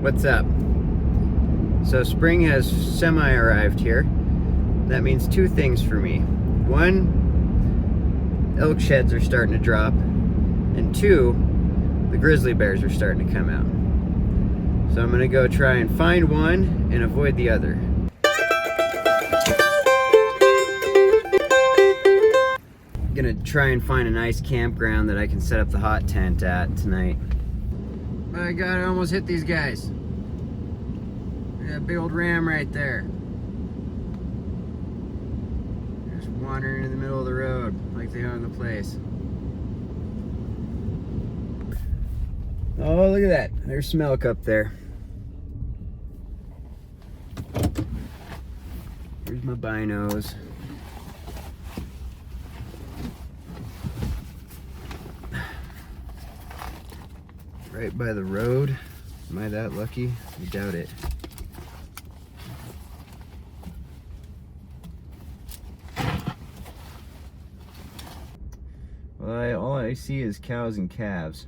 What's up? So spring has semi-arrived here. That means two things for me. One, elk sheds are starting to drop. And two, the grizzly bears are starting to come out. So I'm gonna go try and find one and avoid the other. Gonna try and find a nice campground that I can set up the hot tent at tonight. My God, I almost hit these guys. That big old ram right there. Just wandering in the middle of the road like they own the place. Oh, look at that. There's Smelk up there. Here's my binos. Right by the road. Am I that lucky? I doubt it. Well, all I see is cows and calves.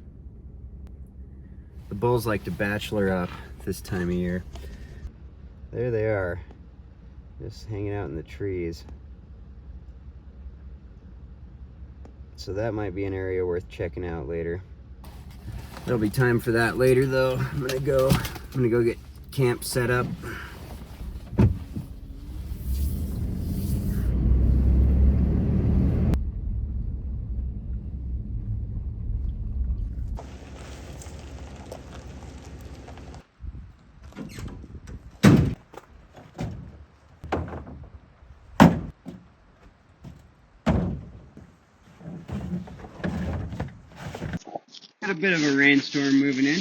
The bulls like to bachelor up this time of year. There they are, just hanging out in the trees. So that might be an area worth checking out later. There'll be time for that later though. I'm gonna go get camp set up. Got a bit of a rainstorm moving in.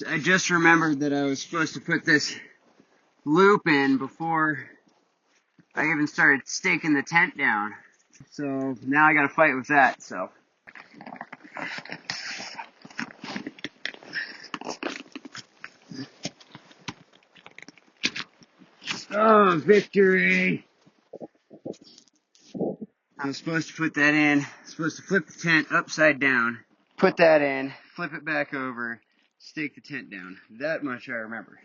I just remembered that I was supposed to put this loop in before I even started staking the tent down. So now I gotta fight with that, so. Oh, victory! I was supposed to put that in. I was supposed to flip the tent upside down, put that in, flip it back over, stake the tent down. That much I remember.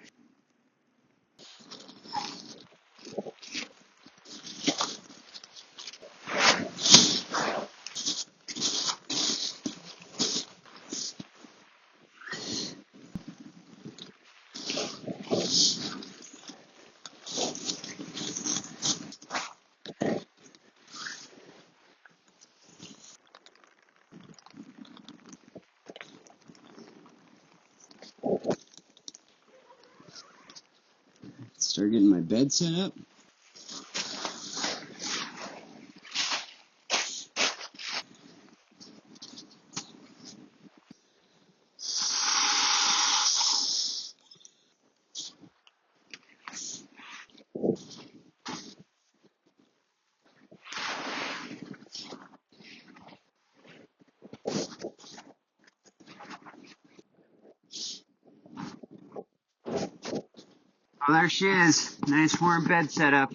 Start getting my bed set up. Oh, there she is. Nice warm bed set up.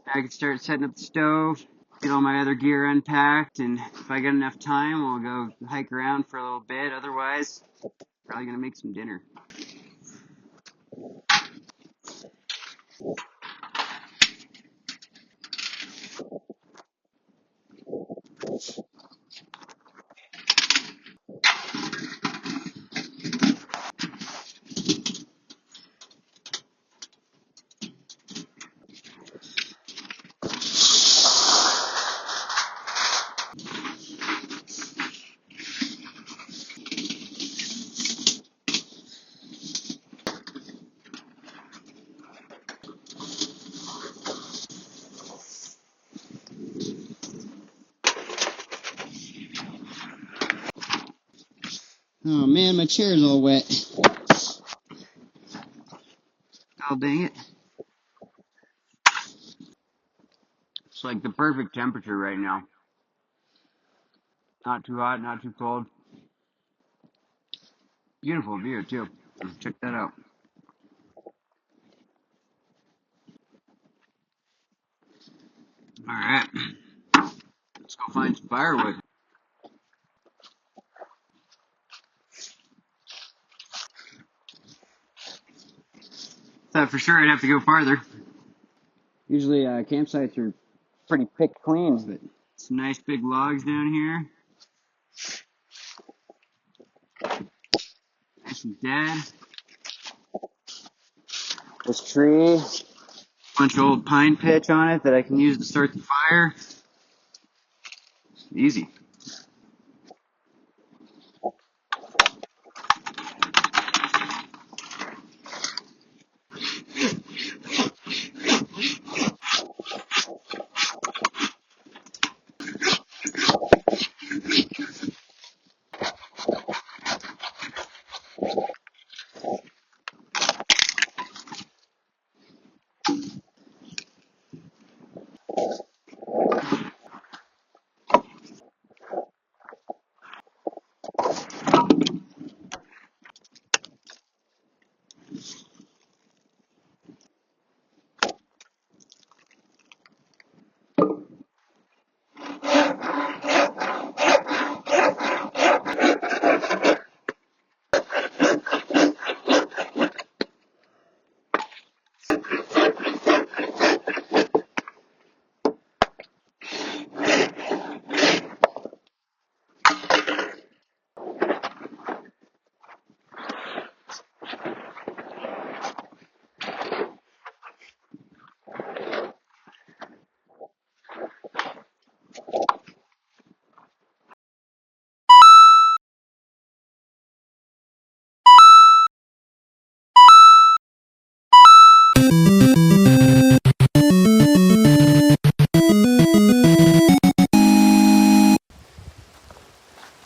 I can start setting up the stove, get all my other gear unpacked, and if I get enough time, we'll go hike around for a little bit. Otherwise, probably gonna make some dinner. Oh man, my chair's all wet. Oh dang it. It's like the perfect temperature right now. Not too hot, not too cold. Beautiful view too. Check that out. Alright. Let's go find some firewood. Thought for sure I'd have to go farther. Usually campsites are pretty picked clean, but some nice big logs down here. Nice and dead. This tree, bunch of old pine pitch on it that I can use to start the fire. Easy.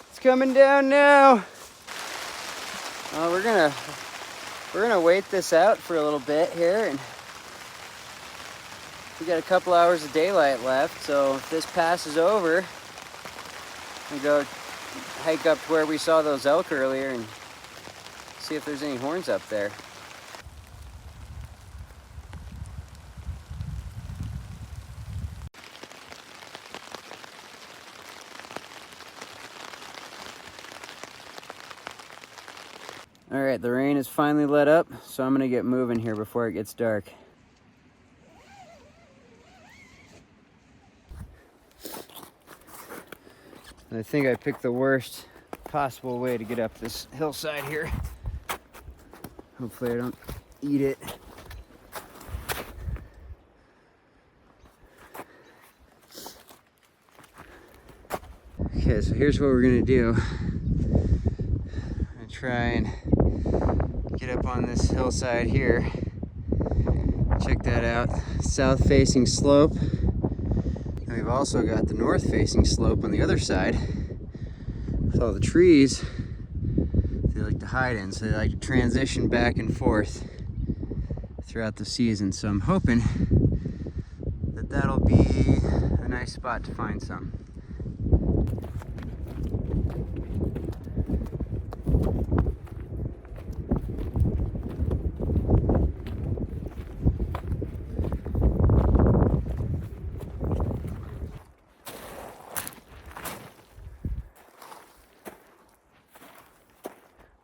It's coming down now. We're gonna wait this out for a little bit here, and we got a couple hours of daylight left. So if this passes over, we'll go hike up to where we saw those elk earlier and see if there's any horns up there. All right, the rain is finally let up, so I'm gonna get moving here before it gets dark. I think I picked the worst possible way to get up this hillside here. Hopefully I don't eat it. Okay, so here's what we're gonna do. I'm gonna try and get up on this hillside here. Check that out, south facing slope. And we've also got the north facing slope on the other side with all the trees they like to hide in, so they like to transition back and forth throughout the season. So I'm hoping that that'll be a nice spot to find some.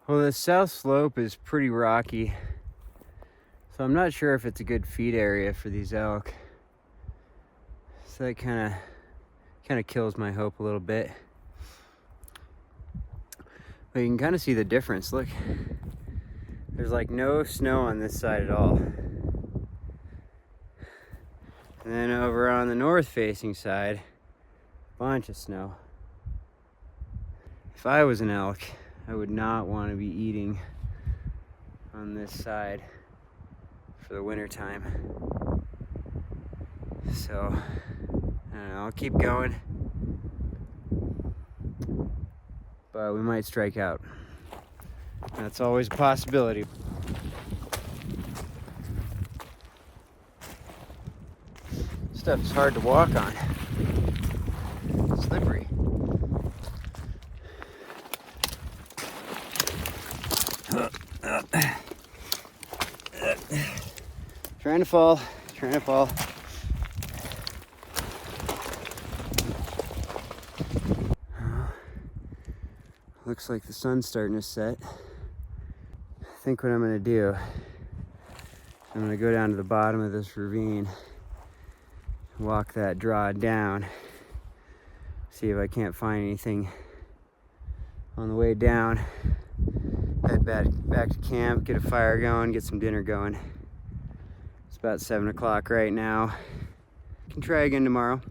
Well, the south slope is pretty rocky, so I'm not sure if it's a good feed area for these elk. So that kind of kills my hope a little bit. But you can kind of see the difference. Look, there's like no snow on this side at all. And then over on the north facing side, bunch of snow. If I was an elk, I would not want to be eating on this side for the winter time. So, I don't know, I'll keep going, but we might strike out. That's always a possibility. Stuff's hard to walk on. Slippery. Trying to fall, trying to fall. Looks like the sun's starting to set. I think what I'm gonna do, I'm gonna go down to the bottom of this ravine, walk that draw down, see if I can't find anything on the way down, head back to camp, get a fire going, get some dinner going. It's about 7 o'clock right now. Can try again tomorrow.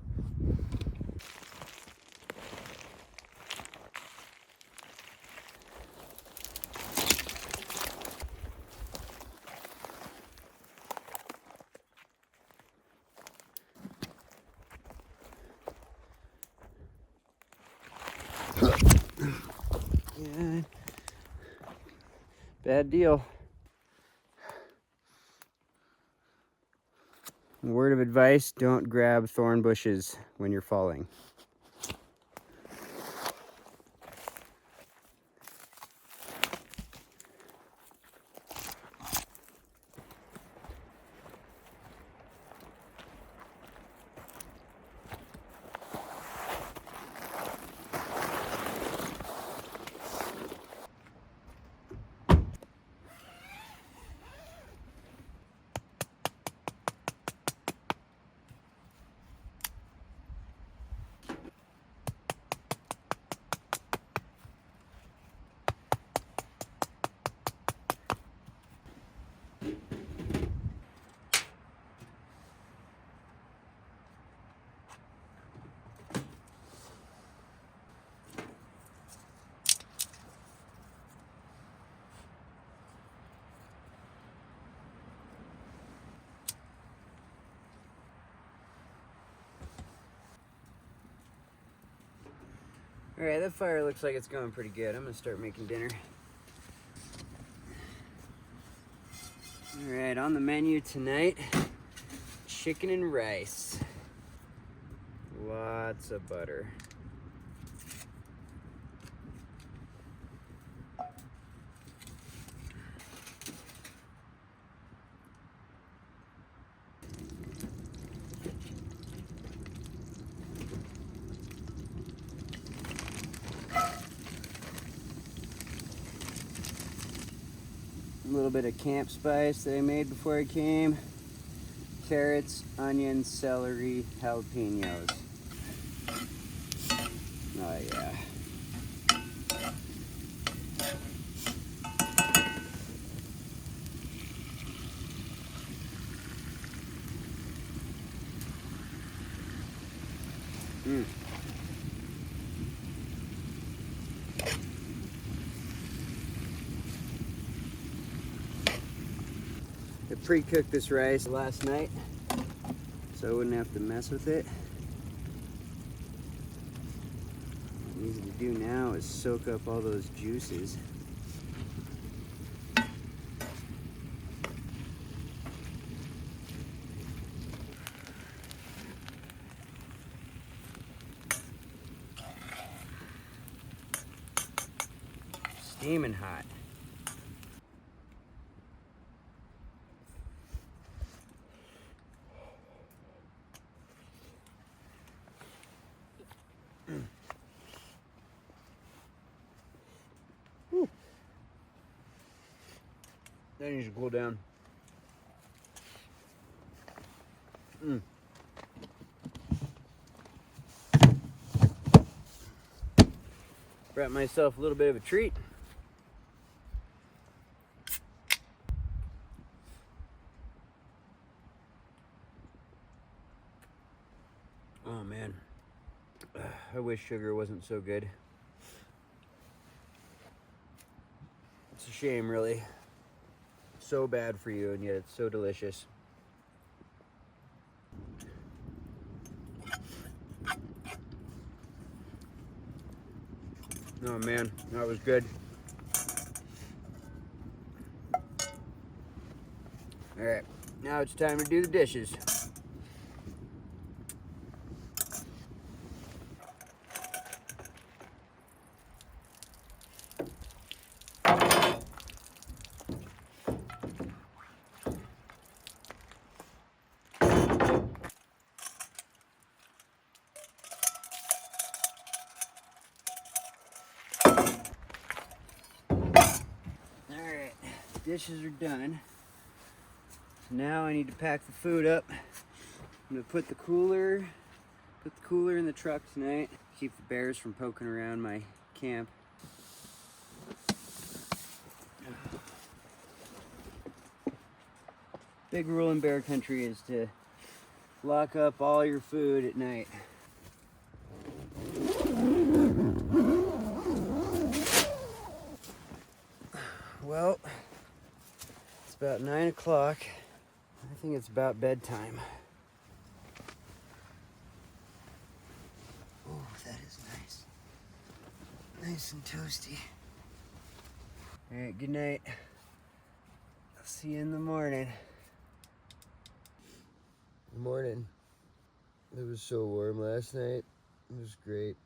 Yeah. Bad deal. Word of advice, don't grab thorn bushes when you're falling. All right, that fire looks like it's going pretty good. I'm gonna start making dinner. All right, on the menu tonight, chicken and rice. Lots of butter. A little bit of camp spice that I made before I came. Carrots, onions, celery, jalapenos. Oh yeah. Mm. I pre-cooked this rice last night so I wouldn't have to mess with it. What easy to do now is soak up all those juices. Steaming hot. That needs to cool down. Brought myself a little bit of a treat. Oh man, I wish sugar wasn't so good. It's a shame, really. So bad for you, and yet it's so delicious. Oh man, that was good. Alright, now it's time to do the dishes. Alright, dishes are done. So now I need to pack the food up. I'm gonna put the cooler in the truck tonight. Keep the bears from poking around my camp. Big rule in bear country is to lock up all your food at night. Well, it's about 9 o'clock. I think it's about bedtime. Oh, that is nice. Nice and toasty. All right, good night. I'll see you in the morning. Good morning. It was so warm last night. It was great.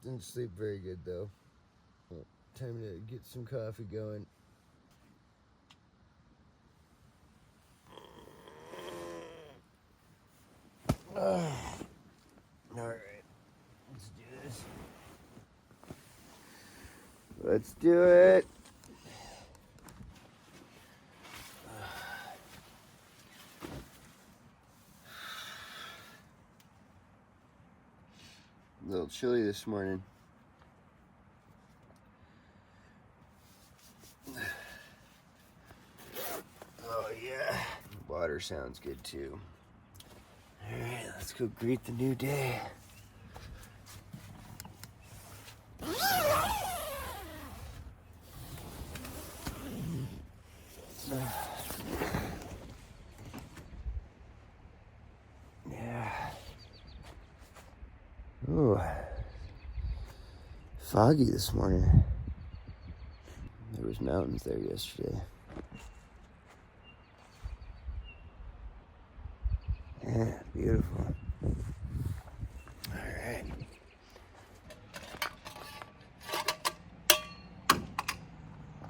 Didn't sleep very good though. Time to get some coffee going. All right, let's do this. Let's do it. A little chilly this morning. Oh yeah. Water sounds good too. All right, let's go greet the new day. Yeah. Ooh. Foggy this morning. There was mountains there yesterday. Yeah, beautiful. All right.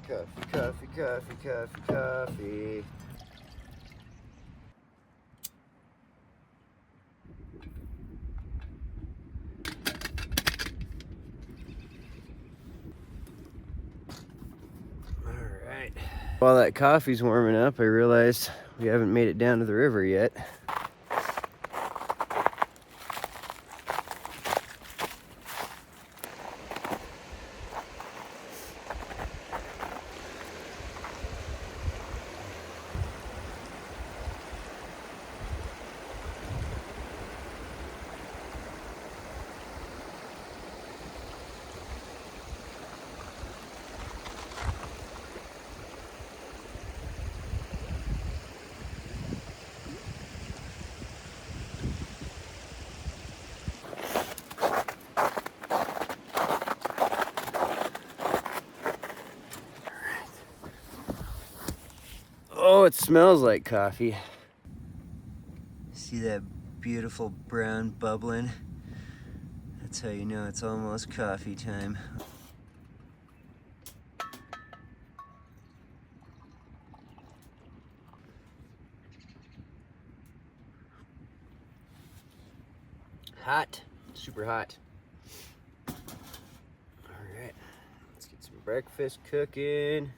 Coffee, coffee, coffee, coffee, coffee. All right. While that coffee's warming up, I realized we haven't made it down to the river yet. Oh, it smells like coffee. See that beautiful brown bubbling? That's how you know it's almost coffee time. Hot, super hot. All right, let's get some breakfast cooking.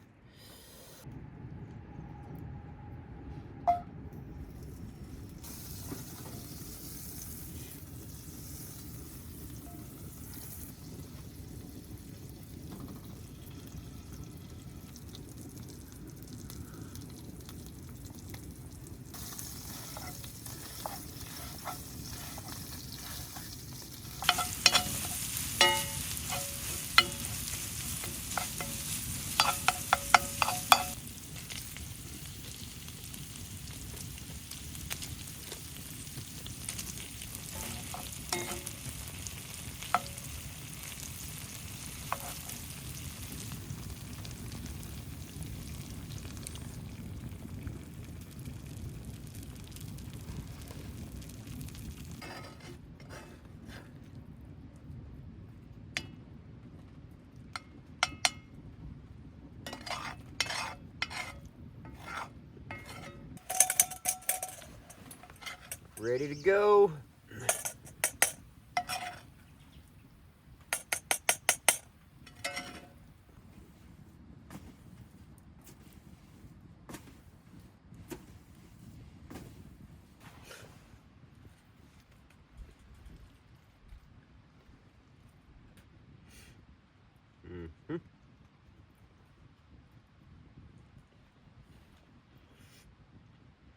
ready to go.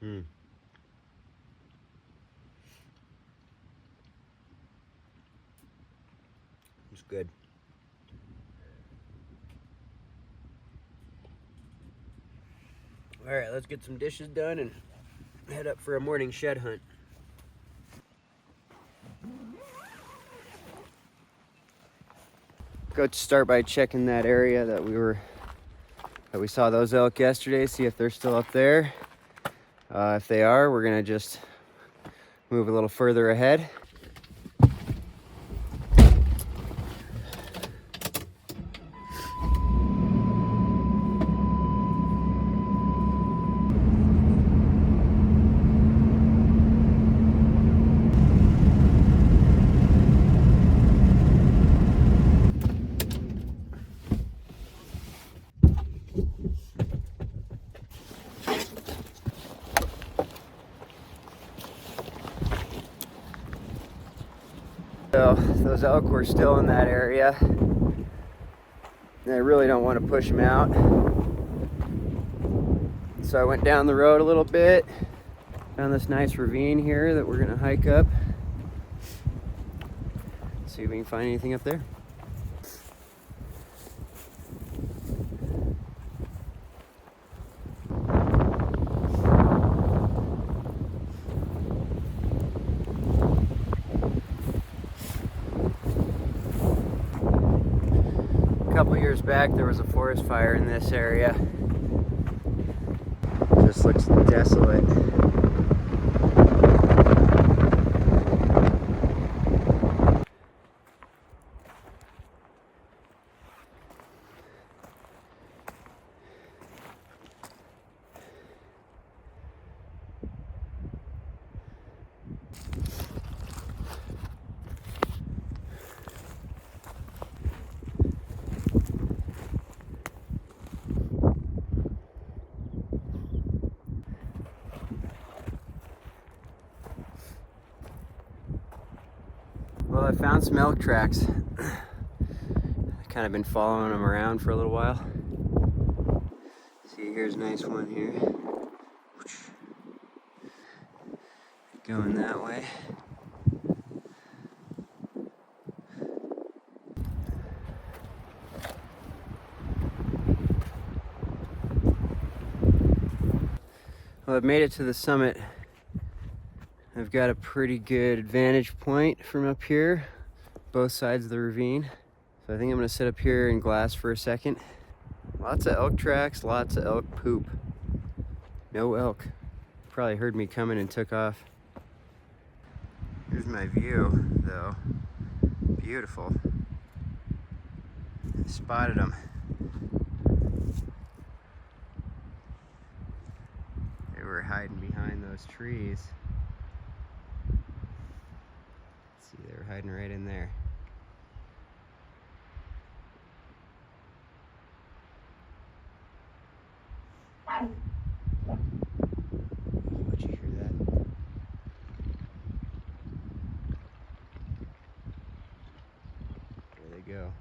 Mm-hmm. It's good. All right, let's get some dishes done and head up for a morning shed hunt. Go start by checking that area that we saw those elk yesterday, see if they're still up there. If they are, we're gonna just move a little further ahead. So those elk were still in that area. And I really don't want to push them out. So I went down the road a little bit, found this nice ravine here that we're gonna hike up. See if we can find anything up there. A couple years back, there was a forest fire in this area. Just looks desolate. Well, I found some elk tracks. I've kind of been following them around for a little while. See, here's a nice one here. Going that way. Well, I've made it to the summit. I've got a pretty good vantage point from up here, both sides of the ravine. So I think I'm gonna sit up here and glass for a second. Lots of elk tracks, lots of elk poop. No elk. Probably heard me coming and took off. Here's my view, though. Beautiful. I spotted them. They were hiding behind those trees. See, they were hiding right in there. Would you hear that? There they go.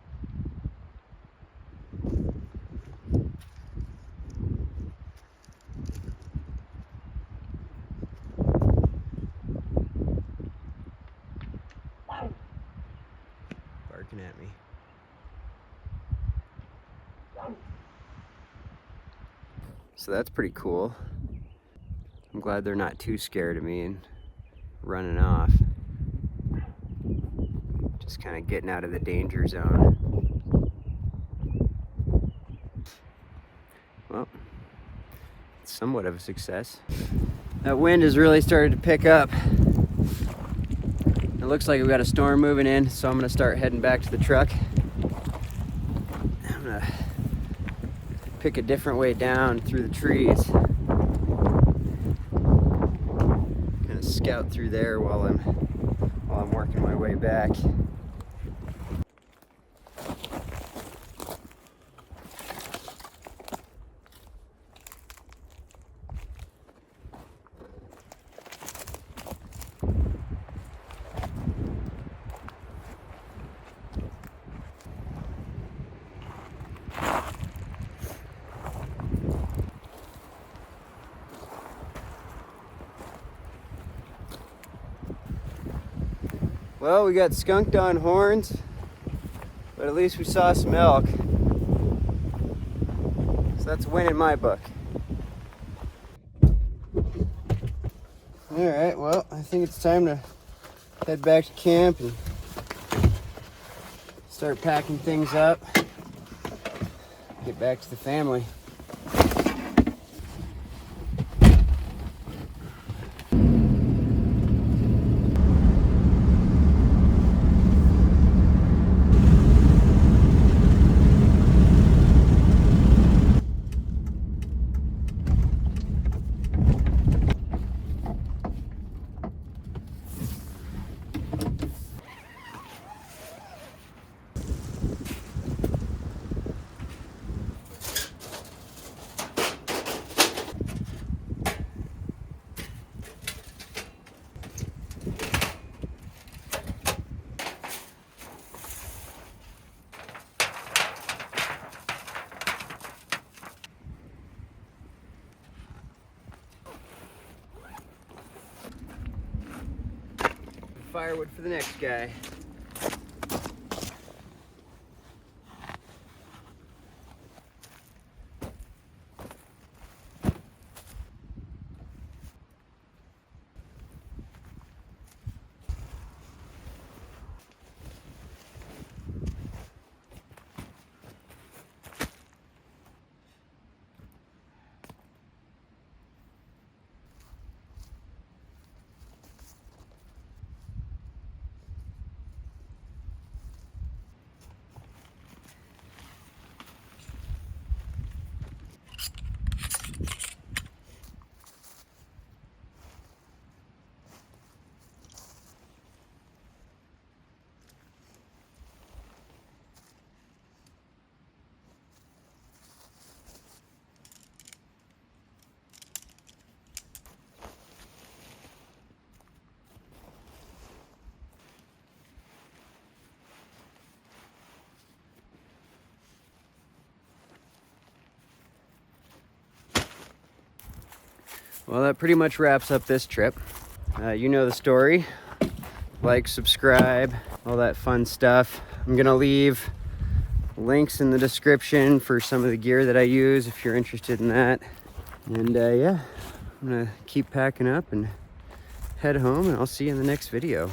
Barking at me. So that's pretty cool. I'm glad they're not too scared of me and running off. Just kind of getting out of the danger zone. Well, it's somewhat of a success. That wind has really started to pick up. It looks like we've got a storm moving in, so I'm gonna start heading back to the truck. I'm gonna pick a different way down through the trees. Kind of scout through there while I'm working my way back. Well, we got skunked on horns, but at least we saw some elk. So that's a win in my book. Alright, well, I think it's time to head back to camp and start packing things up. Get back to the family. Firewood for the next guy. Well, that pretty much wraps up this trip. You know the story. Like, subscribe, all that fun stuff. I'm gonna leave links in the description for some of the gear that I use if you're interested in that. And yeah, I'm gonna keep packing up and head home, and I'll see you in the next video.